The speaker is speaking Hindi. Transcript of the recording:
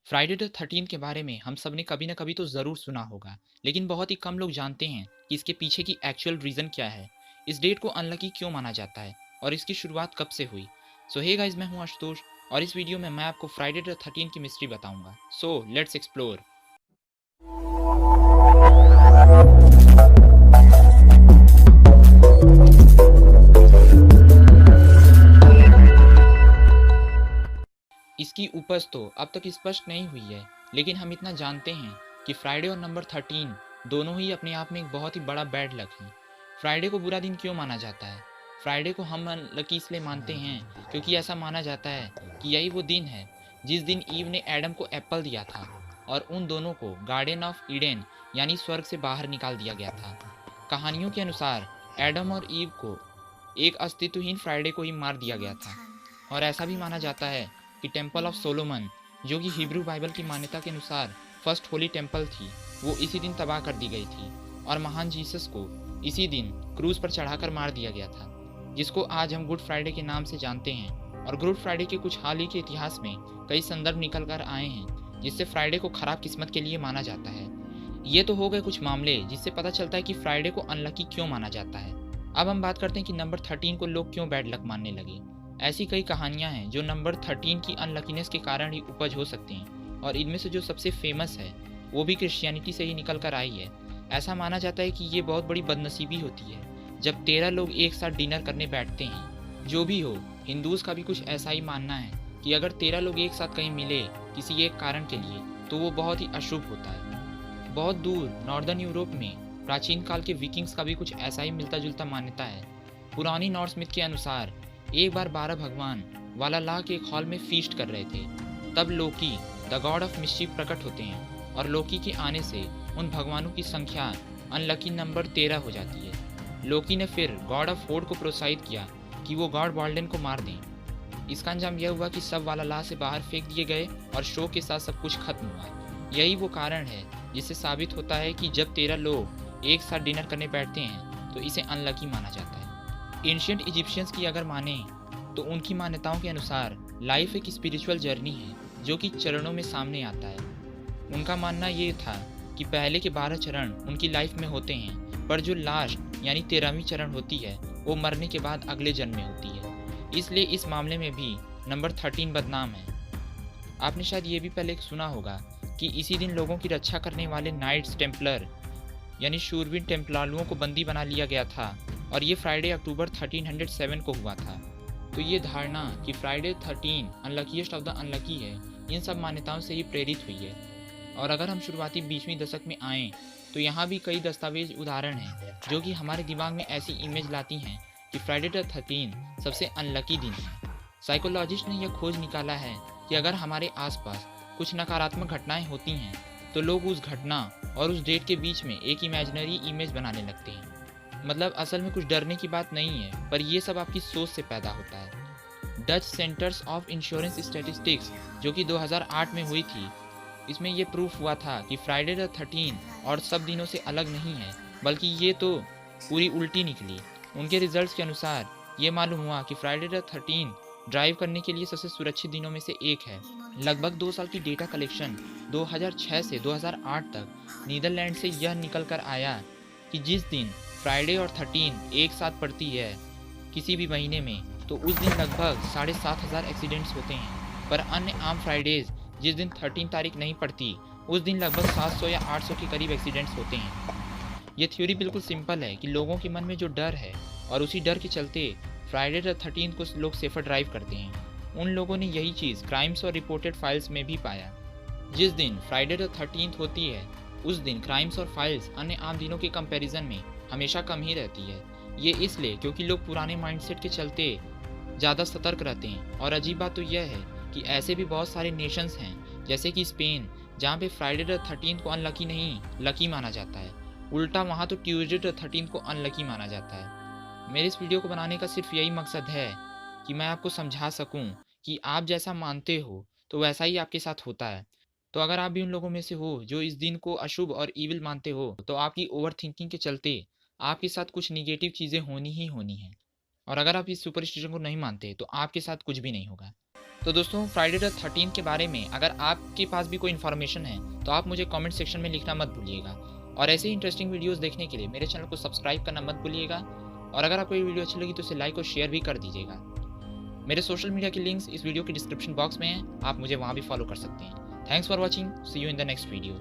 फ्राइडे द 13 के बारे में हम सब ने कभी ना कभी तो ज़रूर सुना होगा, लेकिन बहुत ही कम लोग जानते हैं कि इसके पीछे की एक्चुअल रीज़न क्या है। इस डेट को अनलकी क्यों माना जाता है और इसकी शुरुआत कब से हुई। सो हे गाइस, मैं हूँ आशुतोष और इस वीडियो में मैं आपको फ्राइडे द 13 की मिस्ट्री बताऊंगा। So let's explore. इसकी उपज तो अब तक स्पष्ट नहीं हुई है, लेकिन हम इतना जानते हैं कि फ्राइडे और नंबर 13 दोनों ही अपने आप में एक बहुत ही बड़ा बैड लक है। फ्राइडे को बुरा दिन क्यों माना जाता है? फ्राइडे को हम अनलकी इसलिए मानते हैं क्योंकि ऐसा माना जाता है कि यही वो दिन है जिस दिन ईव ने एडम को एप्पल दिया था और उन दोनों को गार्डन ऑफ ईडन यानी स्वर्ग से बाहर निकाल दिया गया था। कहानियों के अनुसार एडम और ईव को एक अस्तित्वहीन फ्राइडे को ही मार दिया गया था और ऐसा भी माना जाता है कि टेम्पल ऑफ सोलोमन, जो कि हिब्रू बाइबल की मान्यता के अनुसार फर्स्ट होली टेम्पल थी, वो इसी दिन तबाह कर दी गई थी और महान जीसस को इसी दिन क्रूज पर चढ़ाकर मार दिया गया था, जिसको आज हम गुड फ्राइडे के नाम से जानते हैं। और गुड फ्राइडे के कुछ हाल ही के इतिहास में कई संदर्भ निकल कर आए हैं जिससे फ्राइडे को खराब किस्मत के लिए माना जाता है। ये तो हो गए कुछ मामले जिससे पता चलता है कि फ्राइडे को अनलकी क्यों माना जाता है। अब हम बात करते हैं कि नंबर 13 को लोग क्यों बैड लक मानने लगे। ऐसी कई कहानियां हैं जो नंबर 13 की अनलकीनेस के कारण ही उपज हो सकती हैं और इनमें से जो सबसे फेमस है वो भी क्रिश्चियनिटी से ही निकल कर आई है। ऐसा माना जाता है कि ये बहुत बड़ी बदनसीबी होती है जब 13 लोग एक साथ डिनर करने बैठते हैं। जो भी हो, हिंदूज का भी कुछ ऐसा ही मानना है कि अगर 13 लोग एक साथ कहीं मिले किसी एक कारण के लिए तो वो बहुत ही अशुभ होता है। बहुत दूर नॉर्दर्न यूरोप में प्राचीन काल के विकिंग्स का भी कुछ ऐसा ही मिलता जुलता मान्यता है। पुरानी नॉर्स मिथ के अनुसार एक बार 12 भगवान वालालाह के एक हॉल में फीस्ट कर रहे थे। तब लोकी द गॉड ऑफ मिस्chief प्रकट होते हैं और लोकी के आने से उन भगवानों की संख्या अनलकी नंबर 13 हो जाती है। लोकी ने फिर गॉड ऑफ होड को प्रोत्साहित किया कि वो गॉड बॉल्डन को मार दें। इसका अंजाम यह हुआ कि सब वालालाह से बाहर फेंक दिए गए और शो के साथ सब कुछ खत्म हुआ। यही वो कारण है जिससे साबित होता है कि जब 13 लोग एक साथ डिनर करने बैठते हैं तो इसे अनलकी माना जाता है। एंशियंट इजिप्शियंस की अगर माने तो उनकी मान्यताओं के अनुसार लाइफ एक स्पिरिचुअल जर्नी है जो कि चरणों में सामने आता है। उनका मानना ये था कि पहले के 12 चरण उनकी लाइफ में होते हैं, पर जो लास्ट यानी 13वीं चरण होती है वो मरने के बाद अगले जन्म में होती है। इसलिए इस मामले में भी नंबर 13 बदनाम है। आपने शायद ये भी पहले सुना होगा कि इसी दिन लोगों की रक्षा करने वाले नाइट्स टेम्पलर यानी शूरवीर टेम्पलारुओं को बंदी बना लिया गया था और ये फ्राइडे अक्टूबर 1307 को हुआ था। तो ये धारणा कि फ्राइडे 13 अनलकीएस्ट ऑफ द अनलकी है, इन सब मान्यताओं से ही प्रेरित हुई है। और अगर हम शुरुआती 20वीं दशक में आएँ तो यहाँ भी कई दस्तावेज उदाहरण हैं जो कि हमारे दिमाग में ऐसी इमेज लाती हैं कि फ्राइडे द 13 सबसे अनलकी दिन है। साइकोलॉजिस्ट ने यह खोज निकाला है कि अगर हमारे आसपास कुछ नकारात्मक घटनाएं होती हैं तो लोग उस घटना और उस डेट के बीच में एक इमेजिनरी इमेज बनाने लगते हैं। मतलब असल में कुछ डरने की बात नहीं है, पर यह सब आपकी सोच से पैदा होता है। Dutch centres of insurance statistics जो कि 2008 में हुई थी, इसमें यह प्रूफ हुआ था कि फ्राइडे द 13 और सब दिनों से अलग नहीं है, बल्कि ये तो पूरी उल्टी निकली। उनके रिजल्ट्स के अनुसार ये मालूम हुआ कि फ्राइडे द 13 ड्राइव करने के लिए सबसे सुरक्षित दिनों में से एक है। लगभग 2 साल की डेटा कलेक्शन 2006 से 2008 तक नीदरलैंड से यह निकल कर आया कि जिस दिन फ्राइडे और 13 एक साथ पड़ती है किसी भी महीने में तो उस दिन लगभग 7,500 एक्सीडेंट्स होते हैं। पर अन्य आम फ्राइडेज जिस दिन 13 तारीख नहीं पड़ती उस दिन लगभग 700 या 800 के करीब एक्सीडेंट्स होते हैं। ये थ्योरी बिल्कुल सिंपल है कि लोगों के मन में जो डर है और उसी डर के चलते फ्राइडे द 13 को लोग सेफर ड्राइव करते हैं। उन लोगों ने यही चीज़ क्राइम्स और रिपोर्टेड फाइल्स में भी पाया। जिस दिन फ्राइडे द 13 होती है उस दिन क्राइम्स और फाइल्स अन्य आम दिनों के कंपैरिजन में हमेशा कम ही रहती है। ये इसलिए क्योंकि लोग पुराने माइंडसेट के चलते ज़्यादा सतर्क रहते हैं। और अजीब बात तो यह है कि ऐसे भी बहुत सारे नेशंस हैं जैसे कि स्पेन, जहाँ पे फ्राइडे द 13 को अनलकी नहीं लकी माना जाता है। उल्टा वहाँ तो ट्यूसडे द 13 को अनलकी माना जाता है। मेरे इस वीडियो को बनाने का सिर्फ यही मकसद है कि मैं आपको समझा सकूँ कि आप जैसा मानते हो तो वैसा ही आपके साथ होता है। तो अगर आप भी उन लोगों में से हो जो इस दिन को अशुभ और ईविल मानते हो तो आपकी ओवर थिंकिंग के चलते आपके साथ कुछ निगेटिव चीज़ें होनी ही होनी हैं। और अगर आप इस सुपरस्टिशन को नहीं मानते तो आपके साथ कुछ भी नहीं होगा। तो दोस्तों फ्राइडे द 13 के बारे में अगर आपके पास भी कोई इन्फॉर्मेशन है तो आप मुझे कमेंट सेक्शन में लिखना मत भूलिएगा। और ऐसे ही इंटरेस्टिंग वीडियोस देखने के लिए मेरे चैनल को सब्सक्राइब करना मत भूलिएगा। और अगर आपको ये वीडियो अच्छी लगी तो इसे लाइक और शेयर भी कर दीजिएगा। मेरे सोशल मीडिया के लिंक्स इस वीडियो के डिस्क्रिप्शन बॉक्स में हैं, आप मुझे वहाँ भी फॉलो कर सकते हैं। Thanks for watching, see you in the next video.